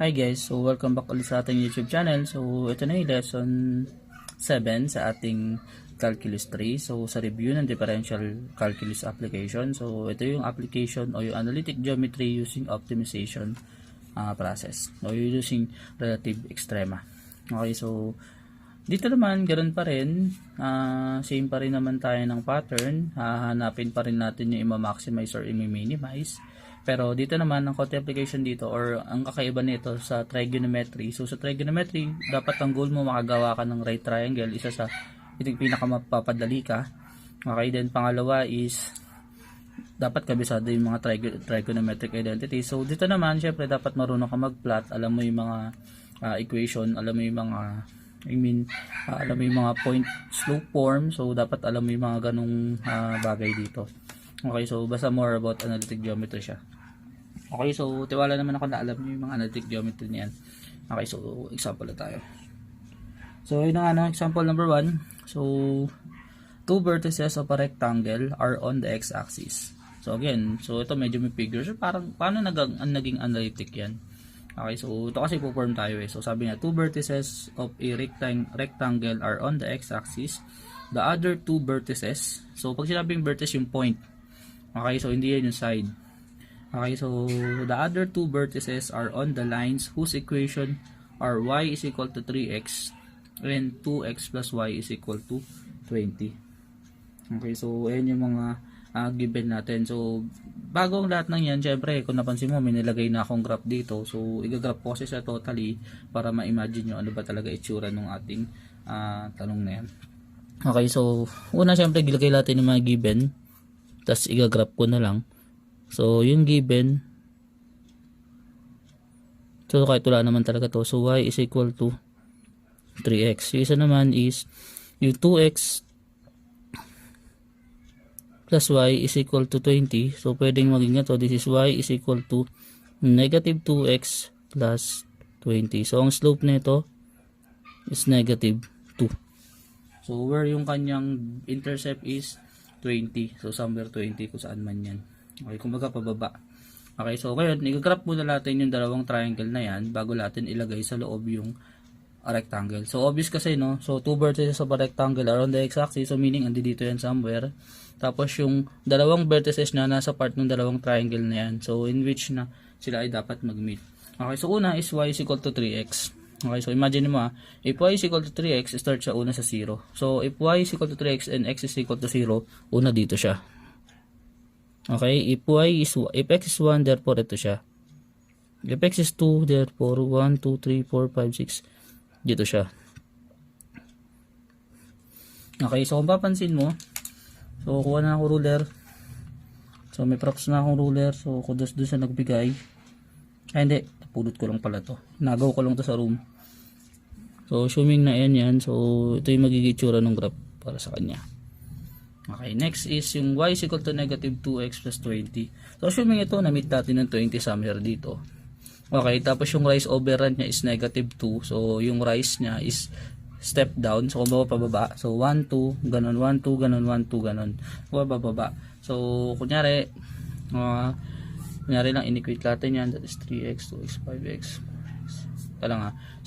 Hi guys, so welcome back ulit sa ating YouTube channel. So ito na yung lesson 7 sa ating Calculus 3. So sa review ng differential calculus application. So ito yung application o yung analytic geometry using optimization process o using relative extrema. Okay, so dito naman ganoon pa rin, same pa rin naman tayo ng pattern. Hahanapin pa rin natin yung i-maximize or i-minimize. Pero dito naman, ang konti application dito or ang kakaiba nito sa trigonometry. So sa trigonometry, dapat ang goal mo makagawa ka ng right triangle. Isa sa pinakamapapadali ka. Okay, then pangalawa is dapat kabisado yung mga trigonometric identity. So dito naman, syempre dapat marunong ka mag-plot. Alam mo yung mga equation, alam mo yung mga alam mo yung mga point slope form. So dapat alam mo yung mga ganong bagay dito. Okay, so basta more about analytic geometry siya. Okay, so tiwala naman ako na alam niyo yung mga analytic geometry niyan. Okay, so example na tayo. So yun ang example number 1. So two vertices of a rectangle are on the x-axis. So again, so ito medyo may figures. So parang paano naging analytic yan? Okay, so ito kasi po-form tayo eh. So sabi niya, two vertices of a rectangle are on the x-axis. The other two vertices, so pag sinabing vertex yung point. Okay, so hindi yan yung side. Okay, so the other two vertices are on the lines whose equation are y is equal to 3x and 2x plus y is equal to 20. Okay, so ayan yung mga given natin. So bago ang lahat ng yan, syempre kung napansin mo may nilagay na akong graph dito. So i-graph ko siya totally para ma-imagine nyo ano ba talaga itsura ng ating tanong na yan. Okay, so una syempre gilagay natin yung mga given, tapos i-graph ko na lang. So yung given, so kahit wala naman talaga to, so y is equal to 3x. Yung isa naman is yung 2x plus y is equal to 20. So pwedeng maging ito, this is y is equal to negative 2x plus 20. So ang slope nito is negative 2. So where yung kanyang intercept is 20. So somewhere 20 kung saan man yan. Okay, kumbaga pababa. Okay, so ngayon, i-graph muna natin yung dalawang triangle na yan bago natin ilagay sa loob yung rectangle. So obvious kasi no, so two vertices of a rectangle are on the x-axis, so meaning andi dito yan somewhere. Tapos yung dalawang vertices na nasa part ng dalawang triangle na yan. So in which na sila ay dapat mag-meet. Okay, so una is y is equal to 3x. Okay, so imagine mo if y is equal to 3x, start siya una sa 0. So if y is equal to 3x and x is equal to 0, una dito siya. Okay, if x is 1, therefore ito siya. If x is 2, therefore 1, 2, 3, 4, 5, 6, dito siya. Okay, so kung papansin mo, so kuha na ako ruler. So may props na akong ruler, so kudos doon sa nagbigay. Ay hindi, pulot ko lang pala to. Nagaw ko lang to sa room. So assuming na yan, so ito yung magiging itsura ng graph para sa kanya. Okay, next is yung y is equal to negative 2x plus 20. So assuming ito, na-meet natin ng 20 somewhere dito. Okay, tapos yung rise overrun niya is negative 2. So yung rise niya is step down. So kung pababa, so 1, 2, ganun, 1, 2, ganun, 1, 2, ganun. Bababa. So kunyari lang inequate natin yan. That is 3x, 2x, 5x.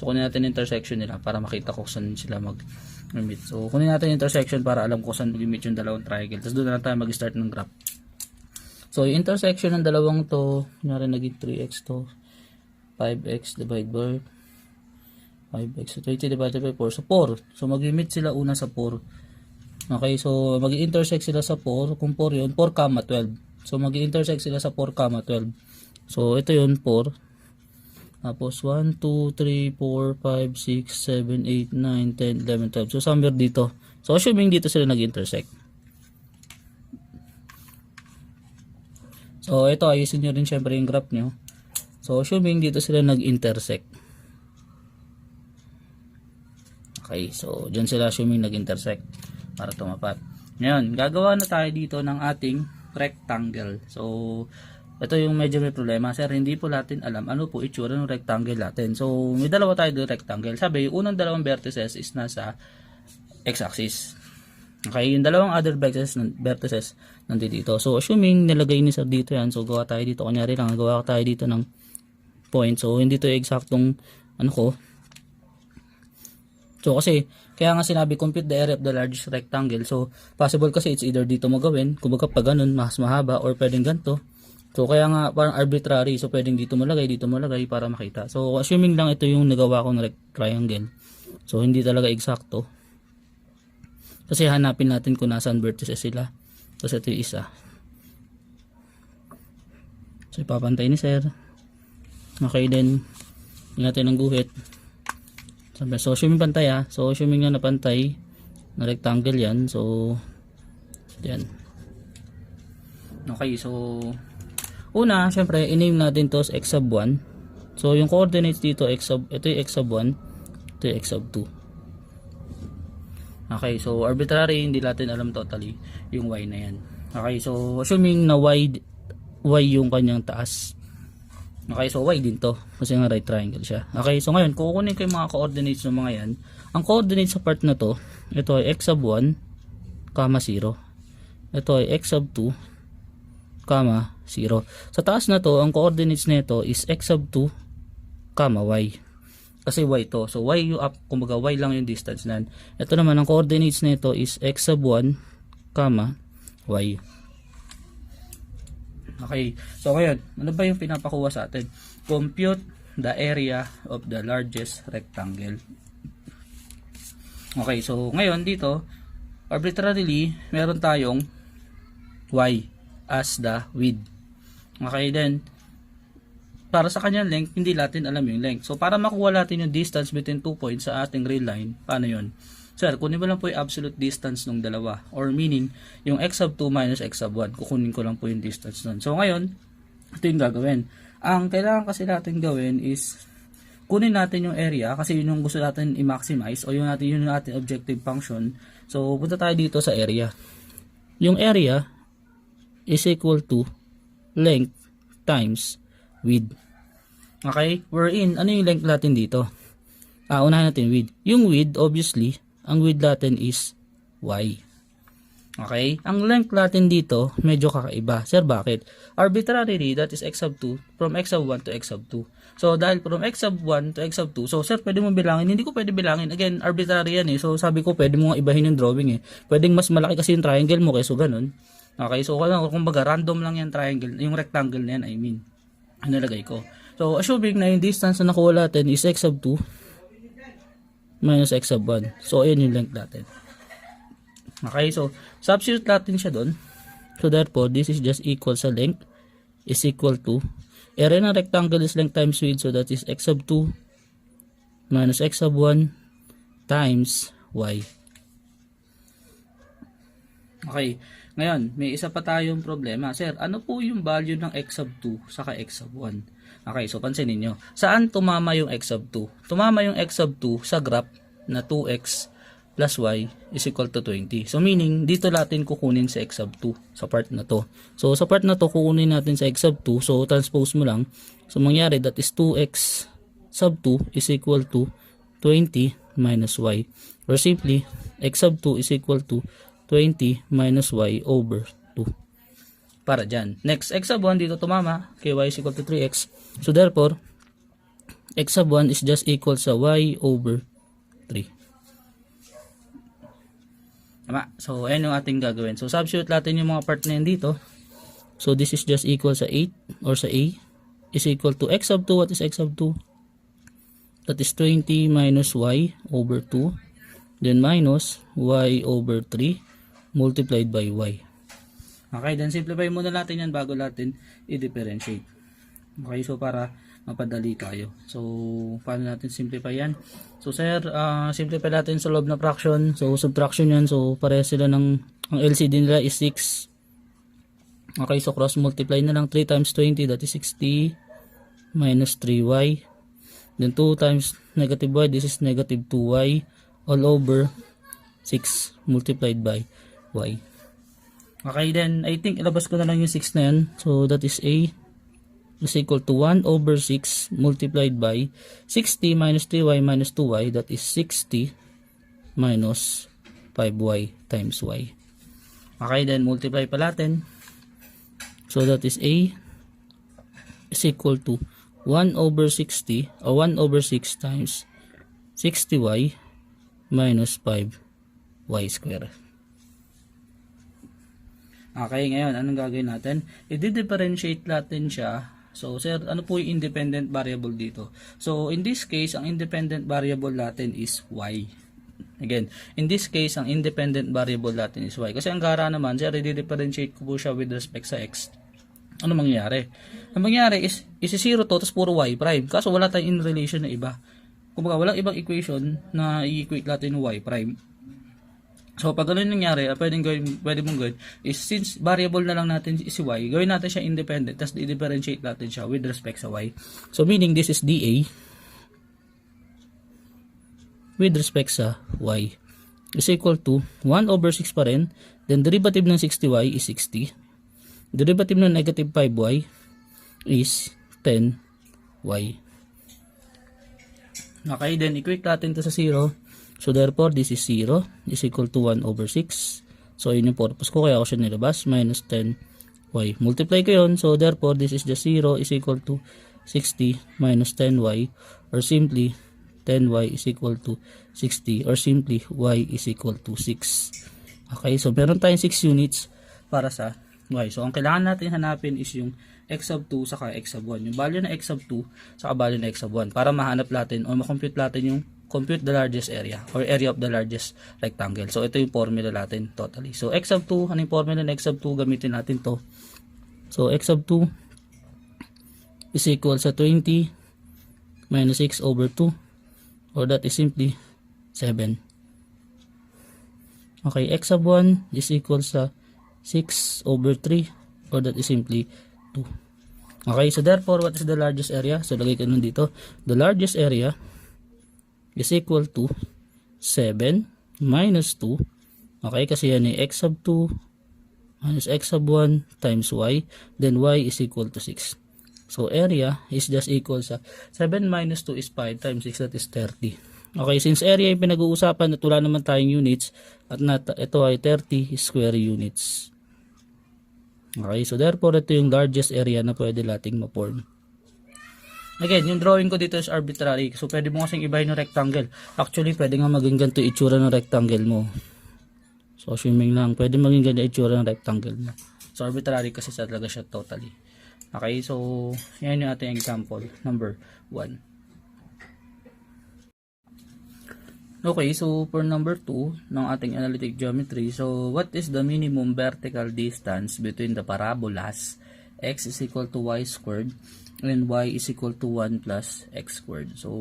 So kunin natin intersection nila para makita ko saan sila mag-meet. So kunin natin intersection para alam ko saan mag-meet yung dalawang triangle. Tapos doon na lang tayo mag-start ng graph. So yung intersection ng dalawang to, kunyari naging 3x to, 5x divided by 5x, so 20 divided by 4, so 4. So mag-meet sila una sa 4. Okay, so mag-intersect sila sa 4. Kung 4 yun, 4, 12. So mag-intersect sila sa 4, 12. So ito yun, 4. Tapos 1, 2, 3, 4, 5, 6, 7, 8, 9, 10, 11, 12. So somewhere dito. So assuming dito sila nag-intersect. So ito, ayusin nyo rin syempre yung graph nyo. So assuming dito sila nag-intersect. Okay, so dyan sila assuming nag-intersect para tumapat. Ngayon, gagawa na tayo dito ng ating rectangle. So ito yung medyo may problema. Sir, hindi po natin alam ano po itsura ng rectangle natin. So may dalawa tayo ng rectangle. Sabi, yung unang dalawang vertices is nasa x-axis. Okay, yung dalawang other vertices nandito dito. So assuming nilagay ni sir dito yan, so gawa tayo dito. Kunyari lang, gawa tayo dito ng point. So hindi to eksaktong ano ko. So kasi kaya nga sinabi compute the area of the largest rectangle. So possible kasi it's either dito mo gawin, kumbaga pag ganun mas mahaba, or pwedeng ganito. So kaya nga parang arbitrary, so pwedeng dito mo lagay para makita. So assuming lang ito yung nagawa kong triangle. So hindi talaga eksakto. Kasi hanapin natin kung nasaan vertices sila. Tapos ito yung isa. So ipapantay ni sir. Okay, then natin ang guhit. So assuming pantay ha. So assuming na napantay na rectangle yan. So yan. Okay, so una, syempre i-name natin to as x sub 1. So yung coordinates dito ito yung x sub 1, ito yung x sub 2. Okay, so arbitrary, hindi natin alam totally yung y na yan. Okay, so assuming na y yung kanyang taas. Okay, so y din to kasi nga right triangle siya. Okay, so ngayon kukunin ko yung mga coordinates ng mga yan. Ang coordinates sa part na to, ito ay x sub 1, 0. Ito ay x sub 2, 0. Sa taas na to, ang coordinates nito is x sub 2, y. Kasi y to. So y yung up, kumbaga y lang yung distance nan. Ito naman ang coordinates nito is x sub 1, y. Okay. So ngayon, ano ba yung pinapakuha sa atin? Compute the area of the largest rectangle. Okay, so ngayon dito, arbitrarily, meron tayong y as the width. Okay, then para sa kanyang length, hindi natin alam yung length. So para makuha natin yung distance between 2 points sa ating real line, paano yun? Sir, kunin mo lang po yung absolute distance ng dalawa, or meaning yung x sub 2 minus x sub 1. Kukunin ko lang po yung distance nun. So ngayon, ito yung gagawin. Ang kailangan kasi natin gawin is kunin natin yung area kasi yun yung gusto natin i-maximize, o yun yung natin objective function. So punta tayo dito sa area. Yung area is equal to length times width. Okay? Wherein, ano yung length natin dito? Unahin natin width. Yung width, obviously, ang width natin is y. Okay? Ang length natin dito, medyo kakaiba. Sir, bakit? Arbitrarily, that is x sub 2, from x sub 1 to x sub 2. So, dahil from x sub 1 to x sub 2, so sir, pwede mo bilangin. Hindi ko pwede bilangin. Again, arbitrary yan eh. So, sabi ko, pwede mo nga ibahin yung drawing eh. Pwedeng mas malaki kasi yung triangle mo kaysa ganun. Okay? So, kumbaga, random lang yung triangle, yung rectangle na yan, I mean. Nalagay ko. So, assuming na yung distance na nakuha natin is x sub 2 minus x sub 1. So, ayan yung length natin. Okay, so, substitute natin siya doon. So, therefore, this is just equal sa length is equal to, area ng rectangle is length times width. So, that is x sub 2 minus x sub 1 times y. Okay, ngayon, may isa pa tayong problema. Sir, ano po yung value ng x sub 2 saka x sub 1? Okay, so pansinin nyo. Saan tumama yung x sub 2? Tumama yung x sub 2 sa graph na 2x plus y is equal to 20. So meaning, dito natin kukunin sa x sub 2 sa part na to. So sa part na to, kukunin natin sa x sub 2. So transpose mo lang. So mangyari, that is 2x sub 2 is equal to 20 minus y. Or simply, x sub 2 is equal to 20 minus y over 2. Para dyan. Next, x sub 1 dito tumama, kay y is equal to 3x. So therefore, x sub 1 is just equal sa y over 3. Tama. So, ayan yung ating gagawin. So, substitute natin yung mga part na yan dito. So, this is just equal sa 8 or sa a is equal to x sub 2. What is x sub 2? That is 20 minus y over 2. Then minus y over 3 multiplied by y. Okay, then simplify muna natin yan bago natin i-differentiate. Okay, so para mapadali tayo. So, paano natin simplify yan? So, sir, simplify natin sa loob na fraction. So, subtraction yan. So, pareha sila ang LCD nila is 6. Okay, so cross multiply na lang 3 times 20, that is 60 minus 3y. Then 2 times negative y, this is negative 2y all over 6 multiplied by y. Okay, then I think ilabas ko na lang yung 6 na yan. So that is a is equal to 1 over 6 multiplied by 60 minus 3y minus 2y, that is 60 minus 5y times y. Okay, then multiply pa natin. So that is a is equal to 1 over 60 o 1 over 6 times 60y minus 5y square. Okay, ngayon, anong gagawin natin? I-differentiate natin siya. So, sir, ano po yung independent variable dito? So, in this case, ang independent variable natin is y. Again, in this case, ang independent variable natin is y. Kasi ang gara naman, sir, i-differentiate ko po siya with respect sa x. Ano mangyayari? Ang mangyayari is 0 to, tapos puro y prime. Kaso wala tayong in relation na iba. Kumbaga, walang ibang equation na i-equate natin ng y prime. So, pag ganun nangyari, pwede mong gawin is since variable na lang natin si y, gawin natin siya independent, tapos i-differentiate natin siya with respect sa y. So, meaning this is dA with respect sa y is equal to 1 over 6 pa rin. Then, derivative ng 60y is 60. Derivative ng negative 5y is 10y. Okay, then equate natin to sa 0. So, therefore, this is 0 is equal to 1 over 6. So, yun yung purpose ko. Kaya ako siya nilabas. Minus 10y. Multiply ko yun. So, therefore, this is just 0 is equal to 60 minus 10y. Or simply, 10y is equal to 60. Or simply, y is equal to 6. Okay, so meron tayong 6 units para sa y. So, ang kailangan natin hanapin is yung x sub 2 saka x sub 1. Yung value na x sub 2 saka value na x sub 1. Para mahanap natin o makompute natin yung compute the largest area or area of the largest rectangle. So, ito yung formula natin totally. So, x sub 2, ano yung formula ng x sub 2? Gamitin natin to. So, x sub 2 is equal sa 20 minus 6 over 2 or that is simply 7. Okay, x sub 1 is equal sa 6 over 3 or that is simply 2. Okay, so therefore, what is the largest area? So, lagay ko nun dito. The largest area is equal to 7 minus 2. Okay, kasi yan ay x sub 2 minus x sub 1 times y. Then y is equal to 6. So, area is just equal sa 7 minus 2 is 5 times 6, that is 30. Okay, since area yung pinag-uusapan at wala naman tayong units at ito ay 30 square units. Okay, so therefore, ito yung largest area na pwede nating ma-form. Again, yung drawing ko dito is arbitrary. So, pwede mo kasing ibahin yung rectangle. Actually, pwede nga maging ganito itsura ng rectangle mo. So, assuming lang, pwede maging ganito itsura ng rectangle mo. So, arbitrary kasi talaga siya totally. Okay, so, yan yung ating example, number 1. Okay, so, for number 2 ng ating analytic geometry, so, what is the minimum vertical distance between the parabolas x is equal to y squared and y is equal to 1 plus x squared. So,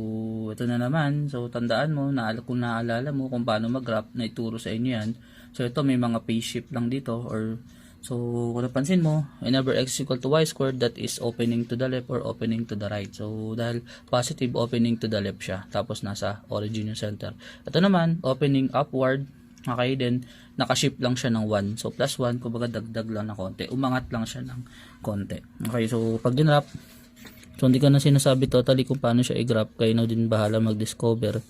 ito na naman. So, tandaan mo, kung naalala mo kung paano mag-graph, na ituro sa inyo yan. So, ito may mga phase shift lang dito. Or, so, kung napansin mo, whenever x is equal to y squared, that is opening to the left or opening to the right. So, dahil positive, opening to the left siya. Tapos, nasa origin yung center. Ito naman, opening upward. Okay, then, nakashift lang siya ng 1. So, plus 1, kumbaga dagdag lang na konti. Umangat lang siya ng konti. Okay, so, pag dinrap, so, hindi ko na sinasabi totally kung paano siya i-graph. Kayo na din bahala mag-discover.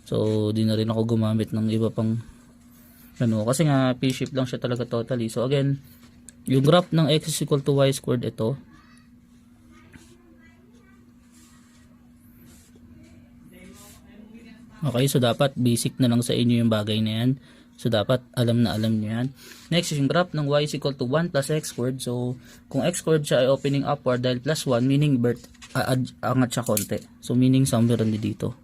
So, di na rin ako gumamit ng iba pang ano. Kasi nga, p-shift lang siya talaga totally. So, again, yung graph ng x is equal to y squared ito. Okay, so dapat basic na lang sa inyo yung bagay na yan. So, dapat alam na alam nyo yan. Next is yung graph ng y is equal to 1 plus x squared. So, kung x squared siya ay opening upward dahil plus 1, meaning angat siya konti. So, meaning somewhere nandito.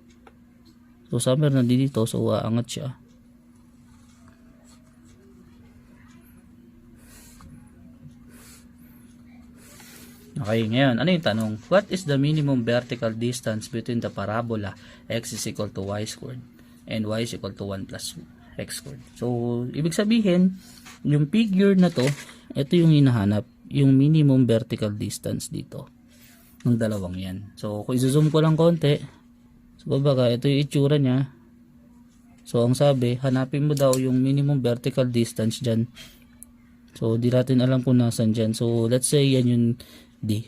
So, somewhere nandito. So, angat siya. Okay, ngayon, ano yung tanong? What is the minimum vertical distance between the parabola x is equal to y squared and y is equal to 1 plus x squared? So, ibig sabihin, yung figure na to, ito yung hinahanap, yung minimum vertical distance dito ng dalawang yan. So, kung i-zoom ko lang konti, so, baga, ito yung itsura niya. So, ang sabi, hanapin mo daw yung minimum vertical distance dyan. So, di natin alam kung nasan dyan. So, let's say, yan yung D.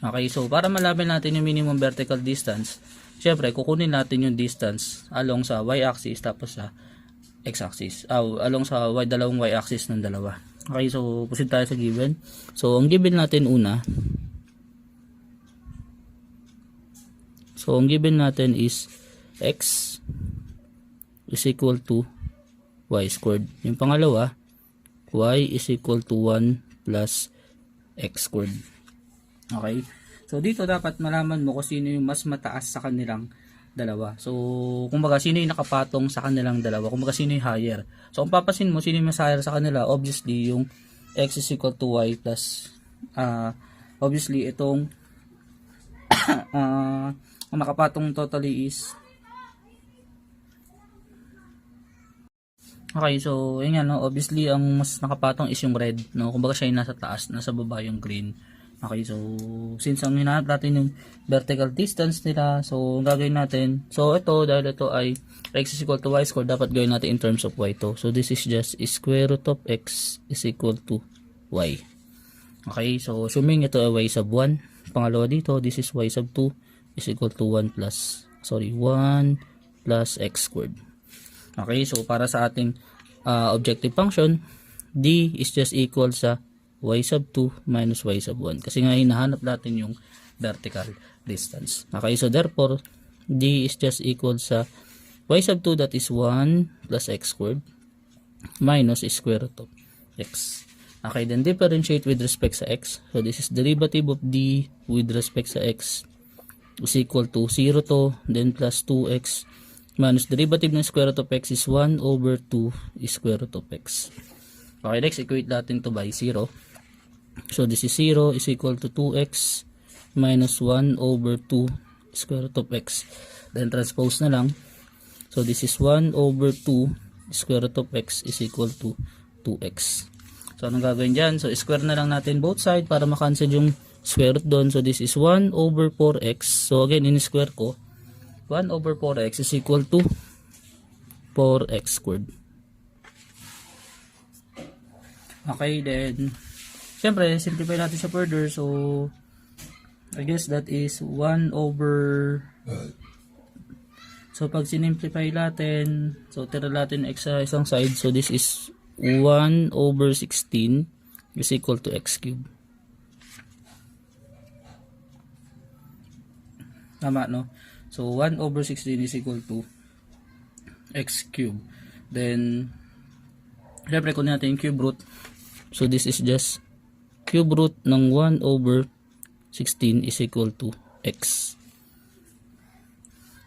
Okay, so para malaman natin yung minimum vertical distance, syempre kukunin natin yung distance along sa y-axis tapos sa x-axis. Along sa dalawang y-axis ng dalawa. Okay, so proceed tayo sa given. So, ang given natin una, So, ang given natin is x is equal to y squared. Yung pangalawa, y is equal to 1 plus x squared. Okay? So, dito dapat malaman mo kung sino yung mas mataas sa kanilang dalawa. So, kumbaga, sino yung nakapatong sa kanilang dalawa. Kumbaga, sino yung higher. So, kung papasin mo, sino yung mas higher sa kanila, obviously, yung x is equal to y plus, obviously, itong ang nakapatong totally is okay, so yun nga, no, obviously ang mas nakapatong is yung red, no, kumbaga siya yung nasa taas, nasa baba yung green. Okay, so since ang hinahanap natin yung vertical distance nila, so ang gagawin natin, so ito, dahil ito ay x is equal to y squared, dapat gawin natin in terms of y to. So this is just square root of x is equal to y. Okay, so assuming ito ay y sub 1, pangalawa dito, this is y sub 2 is equal to 1 plus x squared. Okay, so para sa ating objective function, d is just equal sa y sub 2 minus y sub 1. Kasi nga hinahanap natin yung vertical distance. Okay, so therefore, d is just equal sa y sub 2, that is 1 plus x squared minus square root of x. Okay, then differentiate with respect sa x. So this is derivative of d with respect sa x is equal to 0 to, then plus 2x minus derivative ng square root of x is 1 over 2 square root of x. Okay, next equate natin to by 0. So this is 0 is equal to 2x minus 1 over 2 square root of x. Then transpose na lang. So this is 1 over 2 square root of x is equal to 2x. So anong gagawin dyan? So square na lang natin both side para makancel yung square root doon. So this is 1 over 4x. So again, in square ko, 1 over 4x is equal to 4x squared. Okay, then syempre, simplify natin siya further. So I guess that is 1 over, so pag sinimplify natin, so tira natin x sa isang side. So this is 1 over 16 is equal to x cubed. Tama, no? So 1 over 16 is equal to x cubed. Then syempre kunin natin yung cube root. So this is just cube root ng 1 over 16 is equal to x.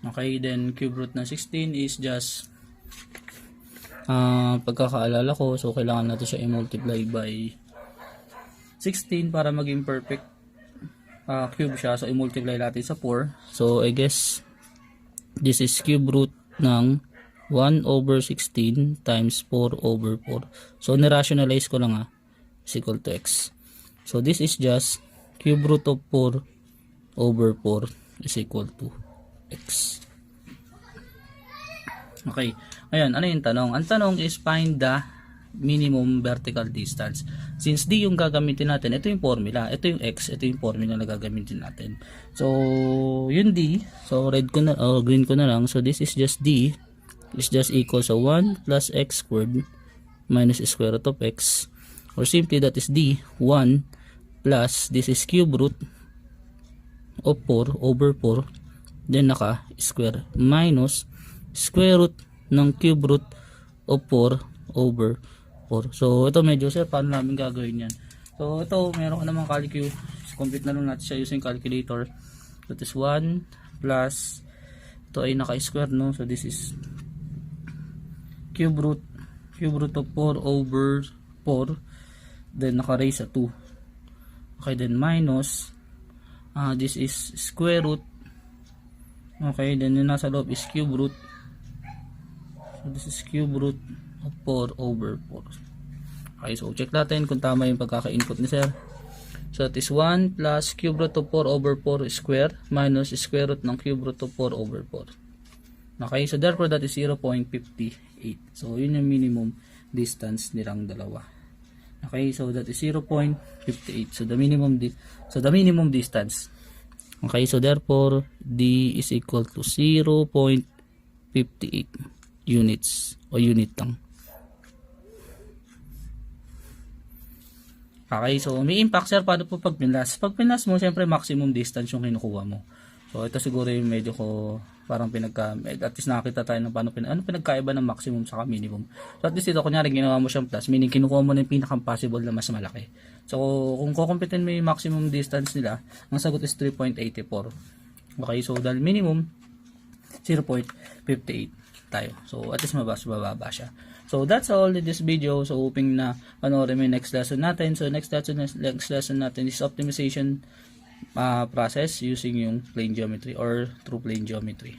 Okay, then cube root ng 16 is just pagkakaalala ko, so kailangan natin siya i-multiply by 16 para maging perfect cube siya. So i-multiply natin sa 4. So I guess this is cube root ng 1 over 16 times 4 over 4. So ni-rationalize ko lang is equal to x. So this is just cube root of 4 over 4 is equal to x. Okay. Ayan, ano yung tanong? Ang tanong is find the minimum vertical distance. Since d yung gagamitin natin, ito yung formula, ito yung x, ito yung formula na gagamitin natin. So, yung d, so red ko na, green ko na lang. So this is just d is just equal sa 1 plus x squared minus square root of x, or simply that is d 1 plus this is cube root of 4 over 4, then naka square minus square root ng cube root of 4 over 4. So ito medyo, sir, paano namin gagawin yan? So ito, meron ka namang calculus, complete na lang natin siya using calculator. So this is 1 plus, ito ay naka square, no? So this is cube root of 4 over 4, then naka raise sa 2. Okay, then minus this is square root. Okay, then yung nasa loob is cube root. So this is cube root of 4 over 4. Okay, so check natin kung tama yung pagkaka-input ni sir. So that is 1 plus cube root of 4 over 4 square minus square root ng cube root of 4 over 4. Okay, so therefore that is 0.58. So yun yung minimum distance nilang dalawa. Okay, so that is 0.58. So the minimum distance. Okay, so therefore d is equal to 0.58 units o unit lang. Okay, so may impact, sir. Paano po pag pinlas? Pag pinlas mo, syempre maximum distance yung kinukuha mo. So ito siguro yung medyo ko parang at least nakakita tayo ng paano ano pinagkaiba ng maximum sa minimum. So at least ito kunyari ginawa mo siyang plus, meaning kinukuha mo na yung pinaka possible na mas malaki. So kung kukumpitin mo yung maximum distance nila, ang sagot is 3.84. Okay, so dahil minimum 0.58 tayo. So at least mababa siya. So that's all in this video. So hoping na panoorin mo yung next lesson natin. So next lesson natin is optimization process using yung plane geometry or true plane geometry.